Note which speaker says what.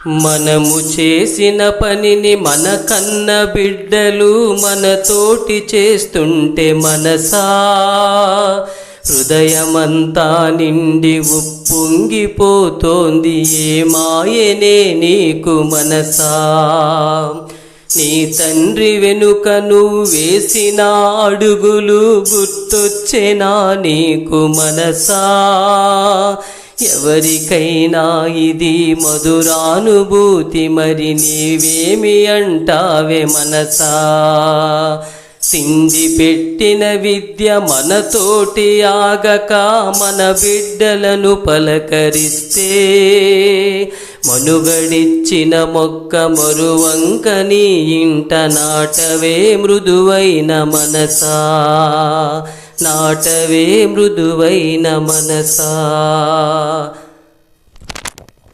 Speaker 1: మనము చేసిన పనిని మన కన్న బిడ్డలు మనతోటి చేస్తుంటే మనసా హృదయమంతా నిండి ఉప్పొంగిపోతోంది ఏ మాయనే నీకు మనసా. నీ తండ్రి వెనుక నువ్వు వేసిన అడుగులు గుర్తొచ్చేనా నీకు మనసా. ఎవరికైనా ఇది మధురానుభూతి, మరి నీవేమి అంటావే మనసా. సింది పెట్టిన విద్య మనతోటి ఆగక మన బిడ్డలను పలకరిస్తే, మనుగడిచ్చిన మొక్క మరువంక నీ ఇంట నాటవే మృదువైన మనసా, నాటవే మృదువైన మనసా.